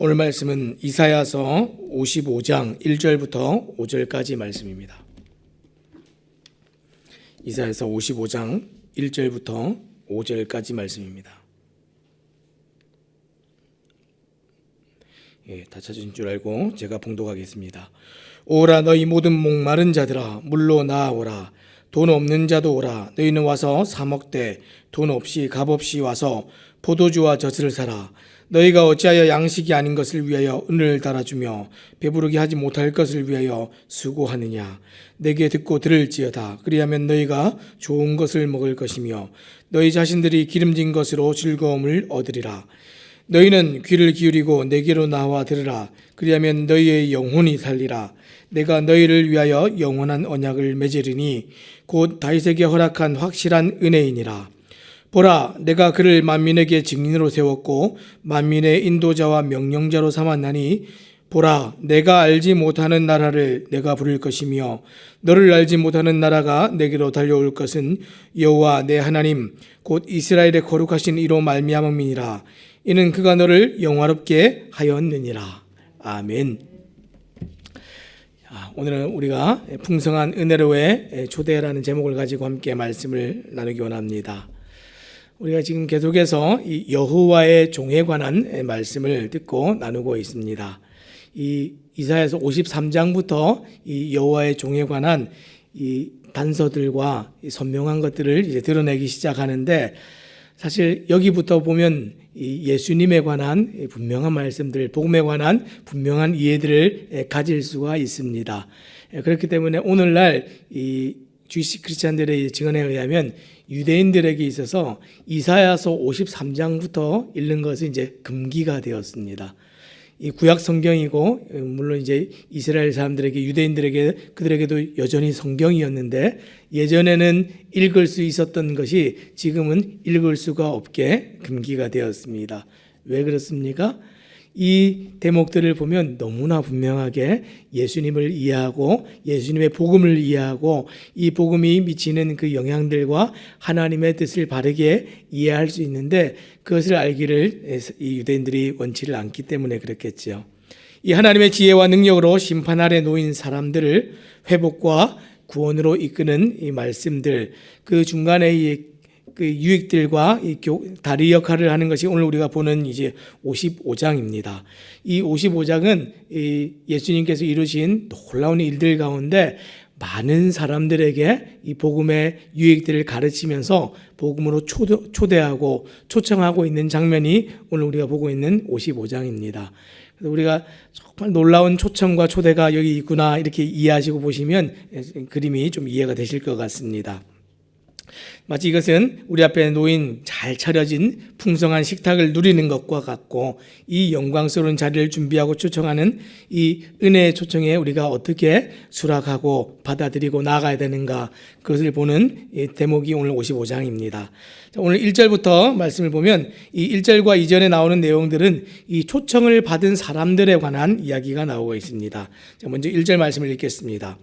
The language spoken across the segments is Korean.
오늘 말씀은 이사야서 55장 1절부터 5절까지 말씀입니다. 이사야서 55장 1절부터 5절까지 말씀입니다. 다 찾으신 줄 알고 제가 봉독하겠습니다. 오라 너희 모든 목마른 자들아 물로 나아오라. 돈 없는 자도 오라. 너희는 와서 사 먹되 돈 없이 값 없이 와서 포도주와 젖을 사라. 너희가 어찌하여 양식이 아닌 것을 위하여 은을 달아주며 배부르게 하지 못할 것을 위하여 수고하느냐. 내게 듣고 들을지어다. 그리하면 너희가 좋은 것을 먹을 것이며 너희 자신들이 기름진 것으로 즐거움을 얻으리라. 너희는 귀를 기울이고 내게로 나와 들으라. 그리하면 너희의 영혼이 살리라. 내가 너희를 위하여 영원한 언약을 맺으리니 곧 다윗에게 허락한 확실한 은혜이니라. 보라, 내가 그를 만민에게 증인으로 세웠고 만민의 인도자와 명령자로 삼았나니 보라, 내가 알지 못하는 나라를 내가 부를 것이며 너를 알지 못하는 나라가 내게로 달려올 것은 여호와 내 하나님 곧 이스라엘의 거룩하신 이로 말미암음이니라. 이는 그가 너를 영화롭게 하였느니라. 아멘. 오늘은 우리가 풍성한 은혜로의 초대라는 제목을 가지고 함께 말씀을 나누기 원합니다. 우리가 지금 계속해서 이 여호와의 종에 관한 말씀을 듣고 나누고 있습니다. 이 이사야서 53장부터 이 여호와의 종에 관한 이 단서들과 이 선명한 것들을 이제 드러내기 시작하는데, 사실 여기부터 보면 이 예수님에 관한 분명한 말씀들, 복음에 관한 분명한 이해들을 가질 수가 있습니다. 그렇기 때문에 오늘날 이 주이시 크리스찬들의 증언에 의하면 유대인들에게 있어서 이사야서 53장부터 읽는 것은 이제 금기가 되었습니다. 이 구약 성경이고 물론 이제 이스라엘 사람들에게, 유대인들에게, 그들에게도 여전히 성경이었는데 예전에는 읽을 수 있었던 것이 지금은 읽을 수가 없게 금기가 되었습니다. 왜 그렇습니까? 이 대목들을 보면 너무나 분명하게 예수님을 이해하고 예수님의 복음을 이해하고 이 복음이 미치는 그 영향들과 하나님의 뜻을 바르게 이해할 수 있는데, 그것을 알기를 이 유대인들이 원치를 않기 때문에 그렇겠지요. 이 하나님의 지혜와 능력으로 심판 아래 놓인 사람들을 회복과 구원으로 이끄는 이 말씀들, 그 중간에 그 유익들과 이 다리 역할을 하는 것이 오늘 우리가 보는 이제 55장입니다. 이 55장은 예수님께서 이루신 놀라운 일들 가운데 많은 사람들에게 이 복음의 유익들을 가르치면서 복음으로 초대하고 초청하고 있는 장면이 오늘 우리가 보고 있는 55장입니다. 그래서 우리가 정말 놀라운 초청과 초대가 여기 있구나 이렇게 이해하시고 보시면 그림이 좀 이해가 되실 것 같습니다. 마치 이것은 우리 앞에 놓인 잘 차려진 풍성한 식탁을 누리는 것과 같고, 이 영광스러운 자리를 준비하고 초청하는 이 은혜의 초청에 우리가 어떻게 수락하고 받아들이고 나아가야 되는가, 그것을 보는 이 대목이 오늘 55장입니다. 오늘 1절부터 말씀을 보면 이 1절과 이전에 나오는 내용들은 이 초청을 받은 사람들에 관한 이야기가 나오고 있습니다. 먼저 1절 말씀을 읽겠습니다.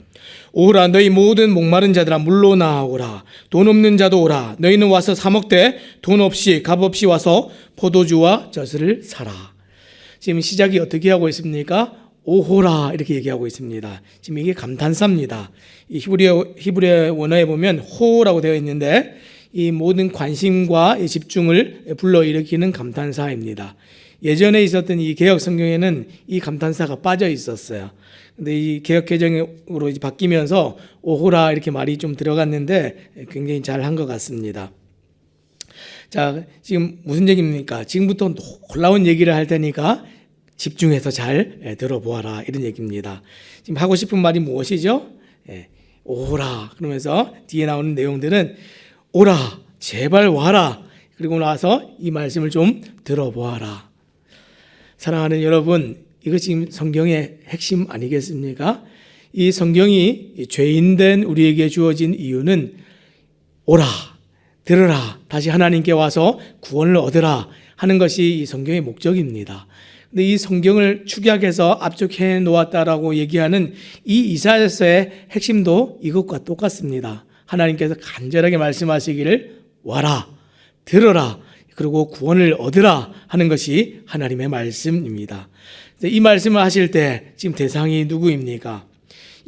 오라 너희 모든 목마른 자들아 물로 나아오라. 돈 없는 자도 오라. 너희는 와서 사 먹되 돈 없이 값 없이 와서 포도주와 젖을 사라. 지금 시작이 어떻게 하고 있습니까? 오호라 이렇게 얘기하고 있습니다. 지금 이게 감탄사입니다. 이 히브리어 원어에 보면 호라고 되어 있는데 이 모든 관심과 이 집중을 불러일으키는 감탄사입니다. 예전에 있었던 이 개혁 성경에는 이 감탄사가 빠져 있었어요. 근데 이 개혁 개정으로 이제 바뀌면서 오호라 이렇게 말이 좀 들어갔는데 굉장히 잘 한 것 같습니다. 자, 지금 무슨 얘기입니까? 지금부터 놀라운 얘기를 할 테니까 집중해서 잘 들어보아라 이런 얘기입니다. 지금 하고 싶은 말이 무엇이죠? 오호라 그러면서 뒤에 나오는 내용들은 오라, 제발 와라. 그리고 나서 이 말씀을 좀 들어보아라. 사랑하는 여러분, 이거 지금 성경의 핵심 아니겠습니까? 이 성경이 죄인된 우리에게 주어진 이유는 오라, 들으라, 다시 하나님께 와서 구원을 얻으라 하는 것이 이 성경의 목적입니다. 근데 이 성경을 축약해서 압축해 놓았다라고 얘기하는 이 이사야서의 핵심도 이것과 똑같습니다. 하나님께서 간절하게 말씀하시기를 와라, 들어라, 그리고 구원을 얻으라 하는 것이 하나님의 말씀입니다. 이 말씀을 하실 때 지금 대상이 누구입니까?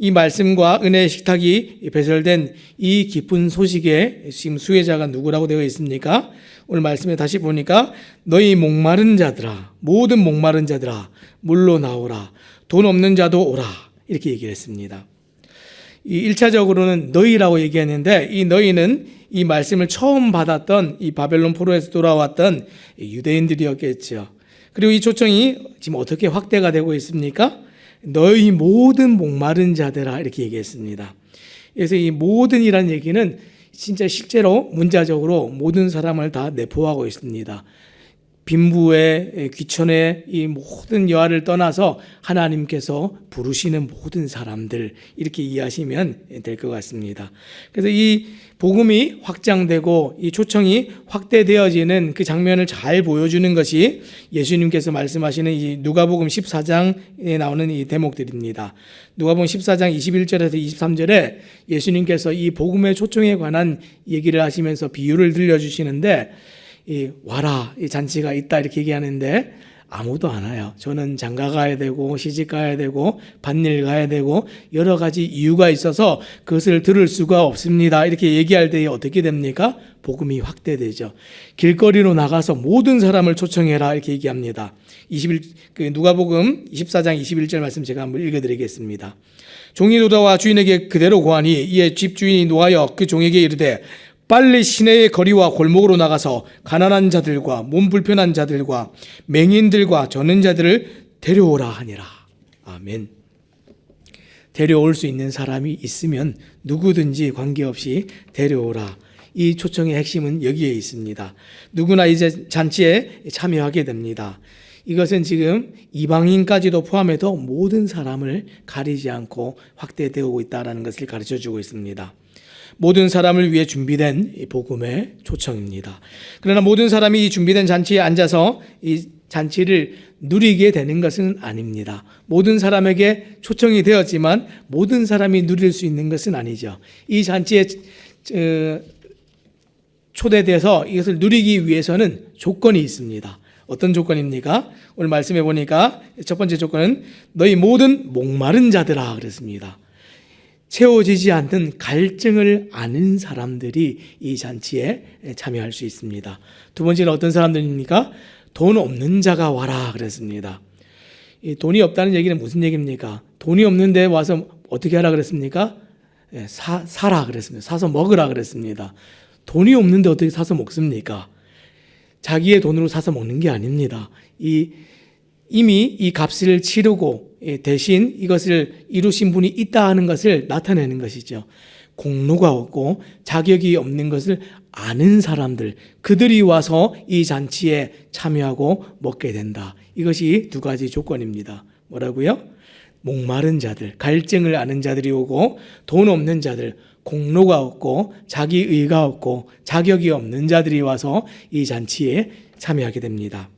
이 말씀과 은혜의 식탁이 배설된 이 기쁜 소식에 지금 수혜자가 누구라고 되어 있습니까? 오늘 말씀에 다시 보니까 너희 목마른 자들아, 모든 목마른 자들아, 물로 나오라. 돈 없는 자도 오라. 이렇게 얘기를 했습니다. 이 1차적으로는 너희라고 얘기했는데 이 너희는 이 말씀을 처음 받았던 이 바벨론 포로에서 돌아왔던 유대인들이었겠죠. 그리고 이 초청이 지금 어떻게 확대가 되고 있습니까? 너희 모든 목마른 자들아 이렇게 얘기했습니다. 그래서 이 모든이라는 얘기는 진짜 실제로 문자적으로 모든 사람을 다 내포하고 있습니다. 빈부의 귀천의 이 모든 여하를 떠나서 하나님께서 부르시는 모든 사람들 이렇게 이해하시면 될 것 같습니다. 그래서 이 복음이 확장되고 이 초청이 확대되어지는 그 장면을 잘 보여주는 것이 예수님께서 말씀하시는 이 누가복음 14장에 나오는 이 대목들입니다. 누가복음 14장 21절에서 23절에 예수님께서 이 복음의 초청에 관한 얘기를 하시면서 비유를 들려주시는데 이 와라 이 잔치가 있다 이렇게 얘기하는데 아무도 안 와요. 저는 장가 가야 되고 시집 가야 되고 밭일 가야 되고 여러 가지 이유가 있어서 그것을 들을 수가 없습니다. 이렇게 얘기할 때에 어떻게 됩니까? 복음이 확대되죠. 길거리로 나가서 모든 사람을 초청해라 이렇게 얘기합니다. 누가복음 24장 21절 말씀 제가 한번 읽어드리겠습니다. 종이 돌아와 주인에게 그대로 고하니 이에 집주인이 노하여 그 종에게 이르되 빨리 시내의 거리와 골목으로 나가서 가난한 자들과 몸 불편한 자들과 맹인들과 저는 자들을 데려오라 하니라. 아멘. 데려올 수 있는 사람이 있으면 누구든지 관계없이 데려오라. 이 초청의 핵심은 여기에 있습니다. 누구나 이제 잔치에 참여하게 됩니다. 이것은 지금 이방인까지도 포함해서 모든 사람을 가리지 않고 확대되고 있다는 것을 가르쳐주고 있습니다. 모든 사람을 위해 준비된 복음의 초청입니다. 그러나 모든 사람이 이 준비된 잔치에 앉아서 이 잔치를 누리게 되는 것은 아닙니다. 모든 사람에게 초청이 되었지만 모든 사람이 누릴 수 있는 것은 아니죠. 이 잔치에 초대돼서 이것을 누리기 위해서는 조건이 있습니다. 어떤 조건입니까? 오늘 말씀해 보니까 첫 번째 조건은 너희 모든 목마른 자들아 그랬습니다. 채워지지 않는 갈증을 아는 사람들이 이 잔치에 참여할 수 있습니다. 두 번째는 어떤 사람들입니까? 돈 없는 자가 와라 그랬습니다. 이 돈이 없다는 얘기는 무슨 얘기입니까? 돈이 없는데 와서 어떻게 하라 그랬습니까? 사라 그랬습니다. 사서 먹으라 그랬습니다. 돈이 없는데 어떻게 사서 먹습니까? 자기의 돈으로 사서 먹는 게 아닙니다. 이미 이 값을 치르고 대신 이것을 이루신 분이 있다 하는 것을 나타내는 것이죠. 공로가 없고 자격이 없는 것을 아는 사람들, 그들이 와서 이 잔치에 참여하고 먹게 된다. 이것이 두 가지 조건입니다. 뭐라고요? 목마른 자들, 갈증을 아는 자들이 오고 돈 없는 자들, 공로가 없고 자기 의가 없고 자격이 없는 자들이 와서 이 잔치에 참여하게 됩니다.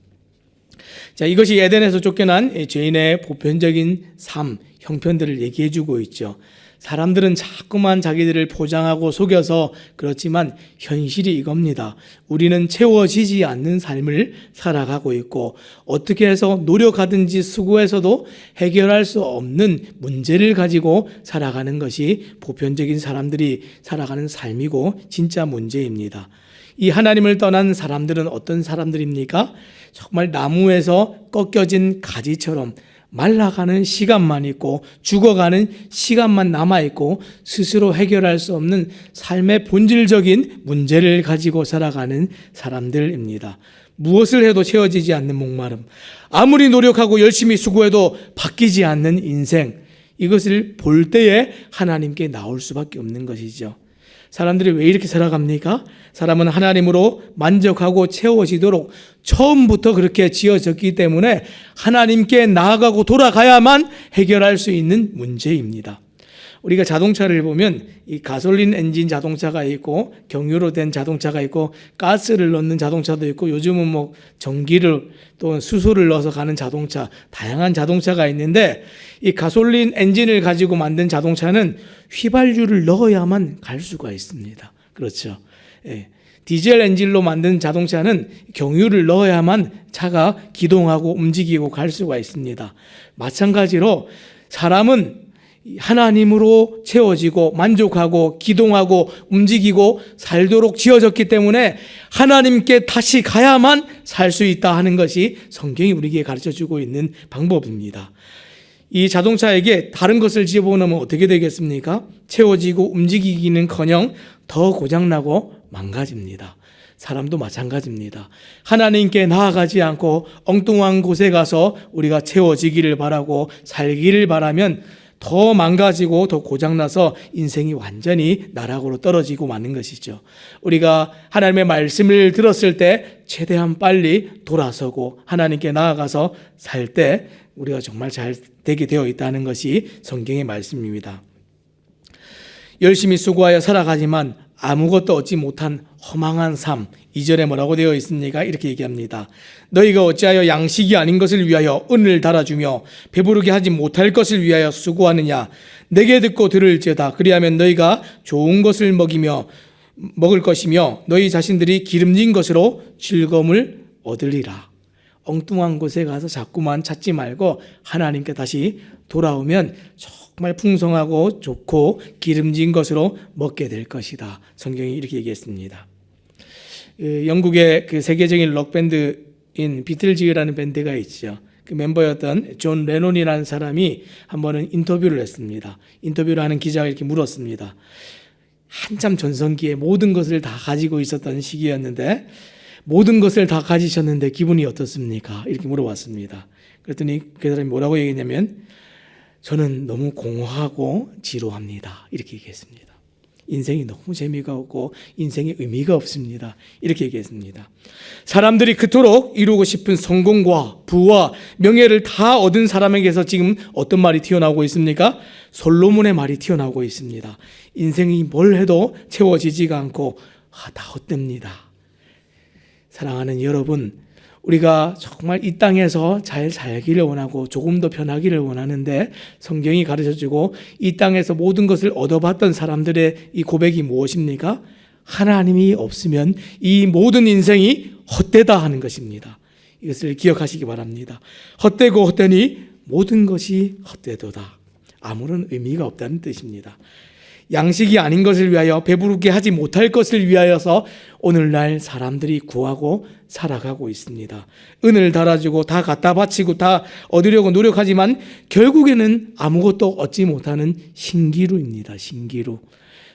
자, 이것이 에덴에서 쫓겨난 죄인의 보편적인 삶, 형편들을 얘기해주고 있죠. 사람들은 자꾸만 자기들을 포장하고 속여서 그렇지만 현실이 이겁니다. 우리는 채워지지 않는 삶을 살아가고 있고 어떻게 해서 노력하든지 수고해서도 해결할 수 없는 문제를 가지고 살아가는 것이 보편적인 사람들이 살아가는 삶이고 진짜 문제입니다. 이 하나님을 떠난 사람들은 어떤 사람들입니까? 정말 나무에서 꺾여진 가지처럼 말라가는 시간만 있고 죽어가는 시간만 남아있고 스스로 해결할 수 없는 삶의 본질적인 문제를 가지고 살아가는 사람들입니다. 무엇을 해도 채워지지 않는 목마름, 아무리 노력하고 열심히 수고해도 바뀌지 않는 인생, 이것을 볼 때에 하나님께 나올 수밖에 없는 것이죠. 사람들이 왜 이렇게 살아갑니까? 사람은 하나님으로 만족하고 채워지도록 처음부터 그렇게 지어졌기 때문에 하나님께 나아가고 돌아가야만 해결할 수 있는 문제입니다. 우리가 자동차를 보면 이 가솔린 엔진 자동차가 있고 경유로 된 자동차가 있고 가스를 넣는 자동차도 있고 요즘은 뭐 전기를 또 수소를 넣어서 가는 자동차, 다양한 자동차가 있는데 이 가솔린 엔진을 가지고 만든 자동차는 휘발유를 넣어야만 갈 수가 있습니다. 그렇죠. 예. 디젤 엔진로 만든 자동차는 경유를 넣어야만 차가 기동하고 움직이고 갈 수가 있습니다. 마찬가지로 사람은 하나님으로 채워지고 만족하고 기동하고 움직이고 살도록 지어졌기 때문에 하나님께 다시 가야만 살 수 있다 하는 것이 성경이 우리에게 가르쳐주고 있는 방법입니다. 이 자동차에게 다른 것을 집어넣으면 어떻게 되겠습니까? 채워지고 움직이기는커녕 더 고장나고 망가집니다. 사람도 마찬가지입니다. 하나님께 나아가지 않고 엉뚱한 곳에 가서 우리가 채워지기를 바라고 살기를 바라면 더 망가지고 더 고장나서 인생이 완전히 나락으로 떨어지고 마는 것이죠. 우리가 하나님의 말씀을 들었을 때 최대한 빨리 돌아서고 하나님께 나아가서 살 때 우리가 정말 잘 되게 되어 있다는 것이 성경의 말씀입니다. 열심히 수고하여 살아가지만 아무것도 얻지 못한 허망한 삶, 2절에 뭐라고 되어 있습니까? 이렇게 얘기합니다. 너희가 어찌하여 양식이 아닌 것을 위하여 은을 달아주며 배부르게 하지 못할 것을 위하여 수고하느냐? 내게 듣고 들을지어다. 그리하면 너희가 좋은 것을 먹을 것이며 너희 자신들이 기름진 것으로 즐거움을 얻으리라. 엉뚱한 곳에 가서 자꾸만 찾지 말고 하나님께 다시 돌아오면 정말 풍성하고 좋고 기름진 것으로 먹게 될 것이다. 성경이 이렇게 얘기했습니다. 영국의 그 세계적인 록밴드인 비틀즈라는 밴드가 있죠. 그 멤버였던 존 레논이라는 사람이 한 번은 인터뷰를 했습니다. 인터뷰를 하는 기자가 이렇게 물었습니다. 한참 전성기에 모든 것을 다 가지고 있었던 시기였는데 모든 것을 다 가지셨는데 기분이 어떻습니까? 이렇게 물어봤습니다. 그랬더니 그 사람이 뭐라고 얘기했냐면 저는 너무 공허하고 지루합니다. 이렇게 얘기했습니다. 인생이 너무 재미가 없고 인생에 의미가 없습니다. 이렇게 얘기했습니다. 사람들이 그토록 이루고 싶은 성공과 부와 명예를 다 얻은 사람에게서 지금 어떤 말이 튀어나오고 있습니까? 솔로몬의 말이 튀어나오고 있습니다. 인생이 뭘 해도 채워지지가 않고 다 헛됩니다. 사랑하는 여러분, 우리가 정말 이 땅에서 잘 살기를 원하고 조금 더 편하기를 원하는데 성경이 가르쳐주고 이 땅에서 모든 것을 얻어봤던 사람들의 이 고백이 무엇입니까? 하나님이 없으면 이 모든 인생이 헛되다 하는 것입니다. 이것을 기억하시기 바랍니다. 헛되고 헛되니 모든 것이 헛되도다. 아무런 의미가 없다는 뜻입니다. 양식이 아닌 것을 위하여 배부르게 하지 못할 것을 위하여서 오늘날 사람들이 구하고 살아가고 있습니다. 은을 달아주고 다 갖다 바치고 다 얻으려고 노력하지만 결국에는 아무것도 얻지 못하는 신기루입니다. 신기루.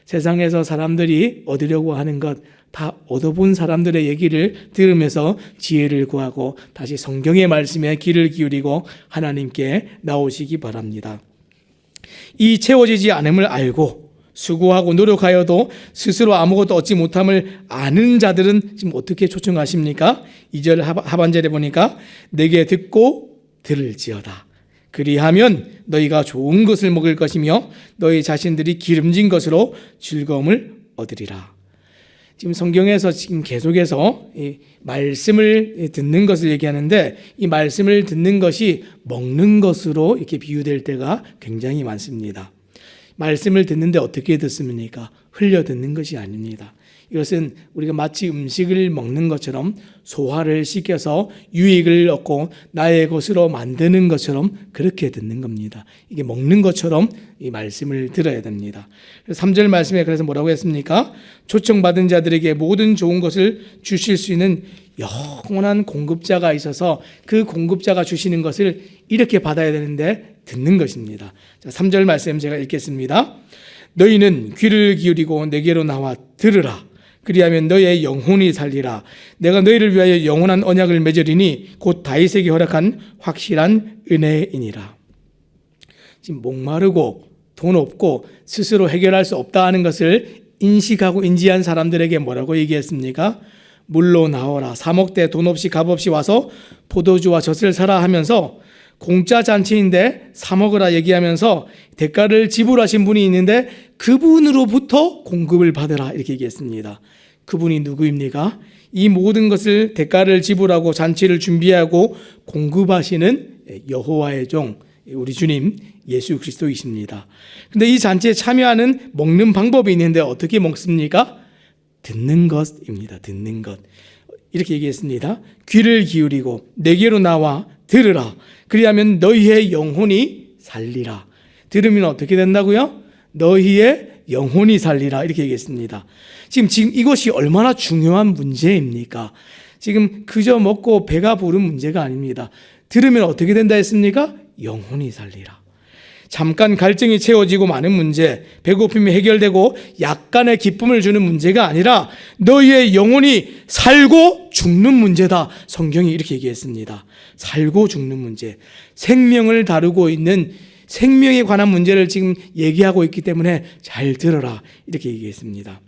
세상에서 사람들이 얻으려고 하는 것 다 얻어본 사람들의 얘기를 들으면서 지혜를 구하고 다시 성경의 말씀에 귀를 기울이고 하나님께 나오시기 바랍니다. 이 채워지지 않음을 알고 수고하고 노력하여도 스스로 아무것도 얻지 못함을 아는 자들은 지금 어떻게 초청하십니까? 2절 하반절에 보니까 내게 듣고 들을지어다. 그리하면 너희가 좋은 것을 먹을 것이며 너희 자신들이 기름진 것으로 즐거움을 얻으리라. 지금 성경에서 지금 계속해서 이 말씀을 듣는 것을 얘기하는데 이 말씀을 듣는 것이 먹는 것으로 이렇게 비유될 때가 굉장히 많습니다. 말씀을 듣는데 어떻게 듣습니까? 흘려 듣는 것이 아닙니다. 이것은 우리가 마치 음식을 먹는 것처럼 소화를 시켜서 유익을 얻고 나의 것으로 만드는 것처럼 그렇게 듣는 겁니다. 이게 먹는 것처럼 이 말씀을 들어야 됩니다. 3절 말씀에 그래서 뭐라고 했습니까? 초청받은 자들에게 모든 좋은 것을 주실 수 있는 영원한 공급자가 있어서 그 공급자가 주시는 것을 이렇게 받아야 되는데 듣는 것입니다. 자, 3절 말씀 제가 읽겠습니다. 너희는 귀를 기울이고 내게로 나와 들으라. 그리하면 너희의 영혼이 살리라. 내가 너희를 위하여 영원한 언약을 맺으리니 곧 다윗에게 허락한 확실한 은혜이니라. 지금 목마르고 돈 없고 스스로 해결할 수 없다 하는 것을 인식하고 인지한 사람들에게 뭐라고 얘기했습니까? 물로 나오라. 사 먹되 돈 없이 값 없이 와서 포도주와 젖을 사라 하면서 공짜 잔치인데 사 먹으라 얘기하면서 대가를 지불하신 분이 있는데 그분으로부터 공급을 받으라 이렇게 얘기했습니다. 그분이 누구입니까? 이 모든 것을 대가를 지불하고 잔치를 준비하고 공급하시는 여호와의 종 우리 주님 예수 그리스도이십니다. 근데 이 잔치에 참여하는 먹는 방법이 있는데 어떻게 먹습니까? 듣는 것입니다. 듣는 것. 이렇게 얘기했습니다. 귀를 기울이고 내게로 나와 들으라. 그리하면 너희의 영혼이 살리라. 들으면 어떻게 된다고요? 너희의 영혼이 살리라. 이렇게 얘기했습니다. 지금 이것이 얼마나 중요한 문제입니까? 지금 그저 먹고 배가 부른 문제가 아닙니다. 들으면 어떻게 된다 했습니까? 영혼이 살리라. 잠깐 갈증이 채워지고 많은 문제, 배고픔이 해결되고 약간의 기쁨을 주는 문제가 아니라 너희의 영혼이 살고 죽는 문제다. 성경이 이렇게 얘기했습니다. 살고 죽는 문제, 생명을 다루고 있는 생명에 관한 문제를 지금 얘기하고 있기 때문에 잘 들어라. 이렇게 얘기했습니다.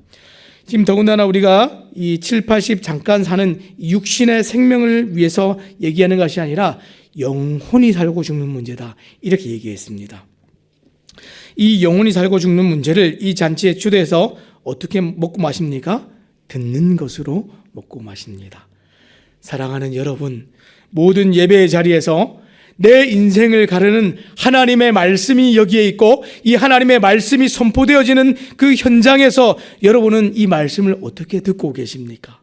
지금 더군다나 우리가 이 7, 80 잠깐 사는 육신의 생명을 위해서 얘기하는 것이 아니라 영혼이 살고 죽는 문제다. 이렇게 얘기했습니다. 이 영혼이 살고 죽는 문제를 이 잔치에 초대해서 어떻게 먹고 마십니까? 듣는 것으로 먹고 마십니다. 사랑하는 여러분, 모든 예배의 자리에서 내 인생을 가르는 하나님의 말씀이 여기에 있고 이 하나님의 말씀이 선포되어지는 그 현장에서 여러분은 이 말씀을 어떻게 듣고 계십니까?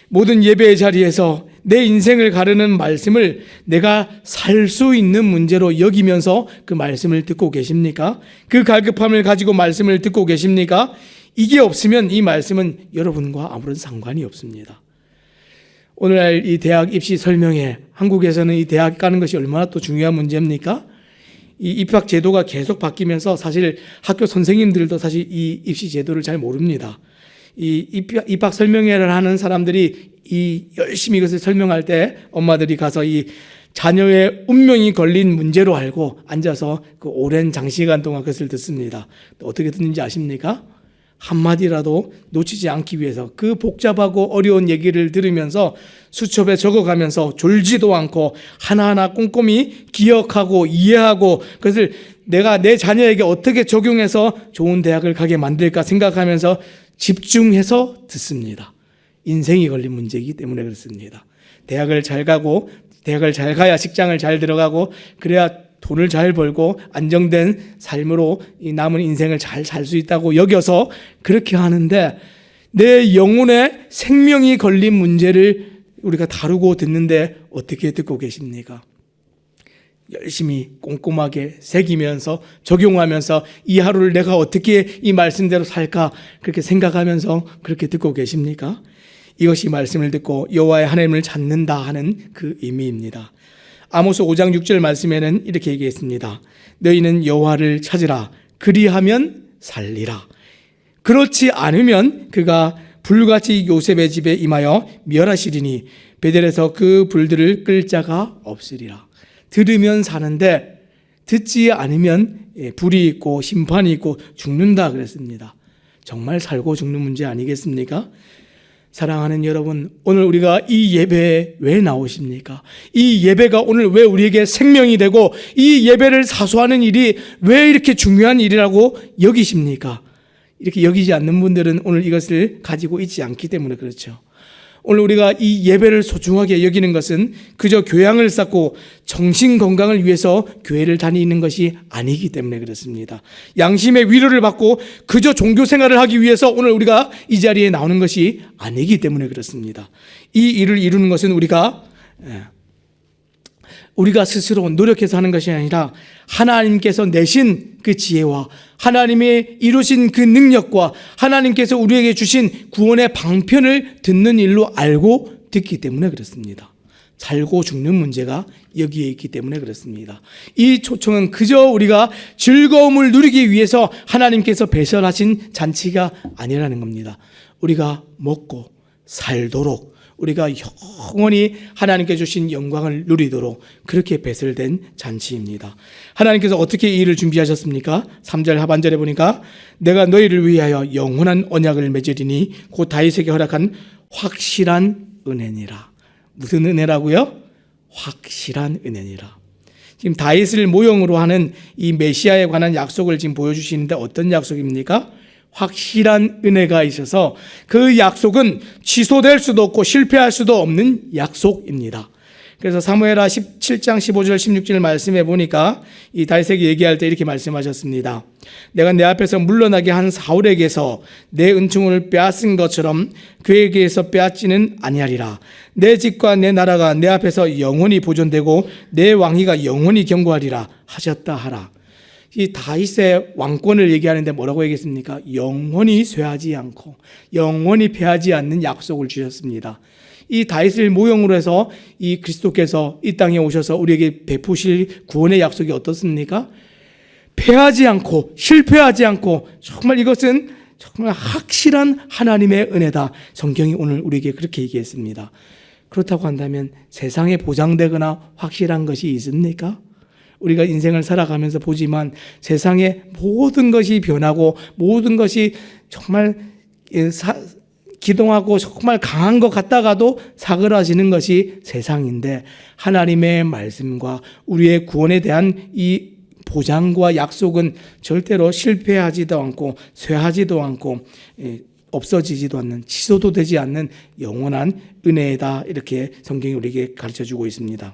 모든 예배의 자리에서 내 인생을 가르는 말씀을 내가 살 수 있는 문제로 여기면서 그 말씀을 듣고 계십니까? 그 갈급함을 가지고 말씀을 듣고 계십니까? 이게 없으면 이 말씀은 여러분과 아무런 상관이 없습니다. 오늘날 이 대학 입시 설명회, 한국에서는 이 대학 가는 것이 얼마나 또 중요한 문제입니까? 이 입학 제도가 계속 바뀌면서 사실 학교 선생님들도 사실 이 입시 제도를 잘 모릅니다. 이 입학 설명회를 하는 사람들이 이 열심히 이것을 설명할 때 엄마들이 가서 이 자녀의 운명이 걸린 문제로 알고 앉아서 그 오랜 장시간 동안 그것을 듣습니다. 또 어떻게 듣는지 아십니까? 한마디라도 놓치지 않기 위해서 그 복잡하고 어려운 얘기를 들으면서 수첩에 적어가면서 졸지도 않고 하나하나 꼼꼼히 기억하고 이해하고 그것을 내가 내 자녀에게 어떻게 적용해서 좋은 대학을 가게 만들까 생각하면서 집중해서 듣습니다. 인생이 걸린 문제이기 때문에 그렇습니다. 대학을 잘 가고 대학을 잘 가야 직장을 잘 들어가고 그래야 돈을 잘 벌고 안정된 삶으로 이 남은 인생을 잘 살 수 있다고 여겨서 그렇게 하는데 내 영혼의 생명이 걸린 문제를 우리가 다루고 듣는데 어떻게 듣고 계십니까? 열심히 꼼꼼하게 새기면서 적용하면서 이 하루를 내가 어떻게 이 말씀대로 살까 그렇게 생각하면서 그렇게 듣고 계십니까? 이것이 말씀을 듣고 여호와의 하나님을 찾는다 하는 그 의미입니다. 아모스 5장 6절 말씀에는 이렇게 얘기했습니다. 너희는 여호와를 찾으라. 그리하면 살리라. 그렇지 않으면 그가 불같이 요셉의 집에 임하여 멸하시리니 베델에서 그 불들을 끌 자가 없으리라. 들으면 사는데 듣지 않으면 불이 있고 심판이 있고 죽는다 그랬습니다. 정말 살고 죽는 문제 아니겠습니까? 사랑하는 여러분, 오늘 우리가 이 예배에 왜 나오십니까? 이 예배가 오늘 왜 우리에게 생명이 되고 이 예배를 사수하는 일이 왜 이렇게 중요한 일이라고 여기십니까? 이렇게 여기지 않는 분들은 오늘 이것을 가지고 있지 않기 때문에 그렇죠. 오늘 우리가 이 예배를 소중하게 여기는 것은 그저 교양을 쌓고 정신 건강을 위해서 교회를 다니는 것이 아니기 때문에 그렇습니다. 양심의 위로를 받고 그저 종교 생활을 하기 위해서 오늘 우리가 이 자리에 나오는 것이 아니기 때문에 그렇습니다. 이 일을 이루는 것은 우리가 스스로 노력해서 하는 것이 아니라 하나님께서 내신 그 지혜와 하나님의 이루신 그 능력과 하나님께서 우리에게 주신 구원의 방편을 듣는 일로 알고 듣기 때문에 그렇습니다. 살고 죽는 문제가 여기에 있기 때문에 그렇습니다. 이 초청은 그저 우리가 즐거움을 누리기 위해서 하나님께서 배설하신 잔치가 아니라는 겁니다. 우리가 먹고 살도록 우리가 영원히 하나님께 주신 영광을 누리도록 그렇게 배설된 잔치입니다. 하나님께서 어떻게 이 일을 준비하셨습니까? 3절 하반절에 보니까 내가 너희를 위하여 영원한 언약을 맺으리니 곧 다윗에게 허락한 확실한 은혜니라. 무슨 은혜라고요? 확실한 은혜니라. 지금 다윗을 모형으로 하는 이 메시아에 관한 약속을 지금 보여주시는데 어떤 약속입니까? 확실한 은혜가 있어서 그 약속은 취소될 수도 없고 실패할 수도 없는 약속입니다. 그래서 사무엘하 17장 15절 16절 말씀해 보니까 이 다윗에게 얘기할 때 이렇게 말씀하셨습니다. 내가 내 앞에서 물러나게 한 사울에게서 내 은총을 빼앗은 것처럼 그에게서 빼앗지는 아니하리라. 내 집과 내 나라가 내 앞에서 영원히 보존되고 내 왕위가 영원히 견고하리라 하셨다 하라. 이 다윗의 왕권을 얘기하는데 뭐라고 얘기했습니까? 영원히 쇠하지 않고 영원히 패하지 않는 약속을 주셨습니다. 이 다윗을 모형으로 해서 이 그리스도께서 이 땅에 오셔서 우리에게 베푸실 구원의 약속이 어떻습니까? 패하지 않고 실패하지 않고 정말 이것은 정말 확실한 하나님의 은혜다. 성경이 오늘 우리에게 그렇게 얘기했습니다. 그렇다고 한다면 세상에 보장되거나 확실한 것이 있습니까? 우리가 인생을 살아가면서 보지만 세상에 모든 것이 변하고 모든 것이 정말 기동하고 정말 강한 것 같다가도 사그라지는 것이 세상인데 하나님의 말씀과 우리의 구원에 대한 이 보장과 약속은 절대로 실패하지도 않고 쇠하지도 않고 없어지지도 않는 취소도 되지 않는 영원한 은혜다. 이렇게 성경이 우리에게 가르쳐주고 있습니다.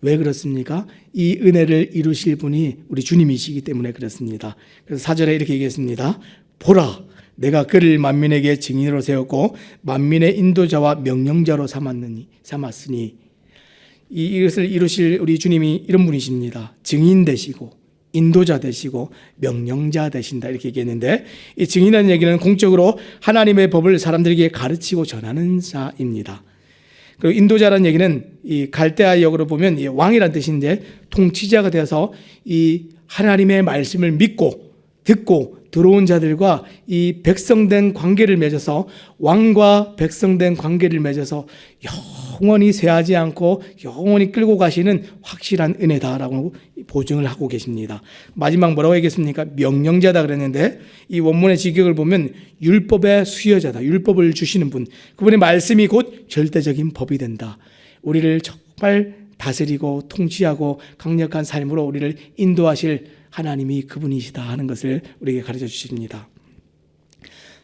왜 그렇습니까? 이 은혜를 이루실 분이 우리 주님이시기 때문에 그렇습니다. 그래서 4절에 이렇게 얘기했습니다. 보라, 내가 그를 만민에게 증인으로 세웠고 만민의 인도자와 명령자로 삼았으니 이것을 이루실 우리 주님이 이런 분이십니다. 증인 되시고 인도자 되시고 명령자 되신다 이렇게 얘기했는데 이 증인이라는 얘기는 공적으로 하나님의 법을 사람들에게 가르치고 전하는 자입니다. 그리고 인도자라는 얘기는 이 갈대아 역으로 보면 왕이라는 뜻인데 통치자가 되어서 이 하나님의 말씀을 믿고 듣고 들어온 자들과 이 백성된 관계를 맺어서 왕과 백성된 관계를 맺어서 영원히 쇠하지 않고 영원히 끌고 가시는 확실한 은혜다라고 보증을 하고 계십니다. 마지막 뭐라고 얘기했습니까? 명령자다 그랬는데 이 원문의 직역을 보면 율법의 수여자다. 율법을 주시는 분. 그분의 말씀이 곧 절대적인 법이 된다. 우리를 정말 다스리고 통치하고 강력한 삶으로 우리를 인도하실 하나님이 그분이시다 하는 것을 우리에게 가르쳐 주십니다.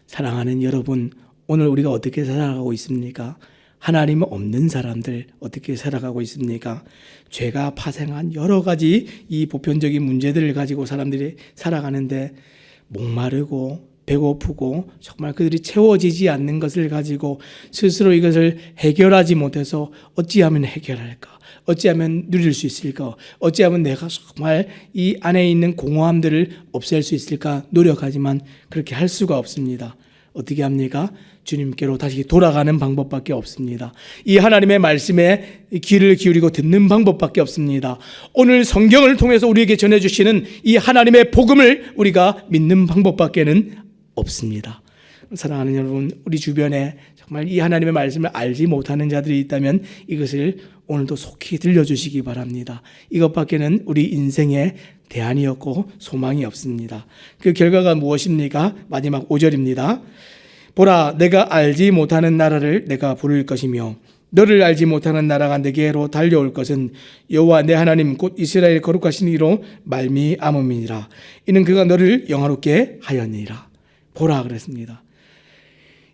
사랑하는 여러분, 오늘 우리가 어떻게 살아가고 있습니까? 하나님 없는 사람들 어떻게 살아가고 있습니까? 죄가 파생한 여러 가지 이 보편적인 문제들을 가지고 사람들이 살아가는데 목마르고 배고프고 정말 그들이 채워지지 않는 것을 가지고 스스로 이것을 해결하지 못해서 어찌하면 해결할까? 어찌하면 누릴 수 있을까? 어찌하면 내가 정말 이 안에 있는 공허함들을 없앨 수 있을까? 노력하지만 그렇게 할 수가 없습니다. 어떻게 합니까? 주님께로 다시 돌아가는 방법밖에 없습니다. 이 하나님의 말씀에 귀를 기울이고 듣는 방법밖에 없습니다. 오늘 성경을 통해서 우리에게 전해주시는 이 하나님의 복음을 우리가 믿는 방법밖에는 없습니다. 사랑하는 여러분, 우리 주변에 정말 이 하나님의 말씀을 알지 못하는 자들이 있다면 이것을 오늘도 속히 들려주시기 바랍니다. 이것밖에는 우리 인생의 대안이었고 소망이 없습니다. 그 결과가 무엇입니까? 마지막 5절입니다. 보라, 내가 알지 못하는 나라를 내가 부를 것이며 너를 알지 못하는 나라가 내게로 달려올 것은 여호와 내 하나님 곧 이스라엘 거룩하신 이로 말미암음이니라. 이는 그가 너를 영화롭게 하였느니라. 보라 그랬습니다.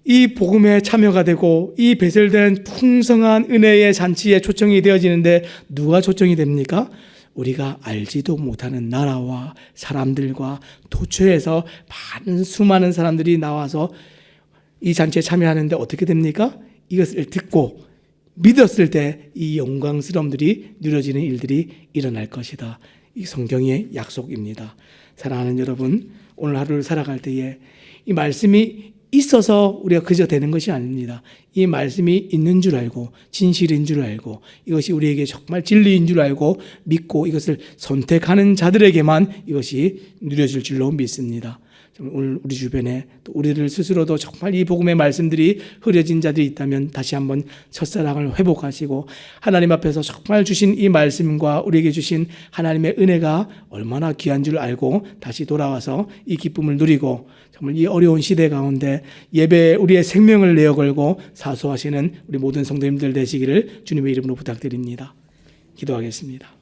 이 복음에 참여가 되고 이 배설된 풍성한 은혜의 잔치에 초청이 되어지는데 누가 초청이 됩니까? 우리가 알지도 못하는 나라와 사람들과 도처에서 많은 수많은 사람들이 나와서 이 잔치에 참여하는데 어떻게 됩니까? 이것을 듣고 믿었을 때 이 영광스러움들이 누려지는 일들이 일어날 것이다. 이 성경의 약속입니다. 사랑하는 여러분, 오늘 하루를 살아갈 때에 이 말씀이 있어서 우리가 그저 되는 것이 아닙니다. 이 말씀이 있는 줄 알고 진실인 줄 알고 이것이 우리에게 정말 진리인 줄 알고 믿고 이것을 선택하는 자들에게만 이것이 누려질 줄로 믿습니다. 오늘 우리 주변에 또 우리들 스스로도 정말 이 복음의 말씀들이 흐려진 자들이 있다면 다시 한번 첫사랑을 회복하시고 하나님 앞에서 정말 주신 이 말씀과 우리에게 주신 하나님의 은혜가 얼마나 귀한 줄 알고 다시 돌아와서 이 기쁨을 누리고 정말 이 어려운 시대 가운데 예배에 우리의 생명을 내어 걸고 사수하시는 우리 모든 성도님들 되시기를 주님의 이름으로 부탁드립니다. 기도하겠습니다.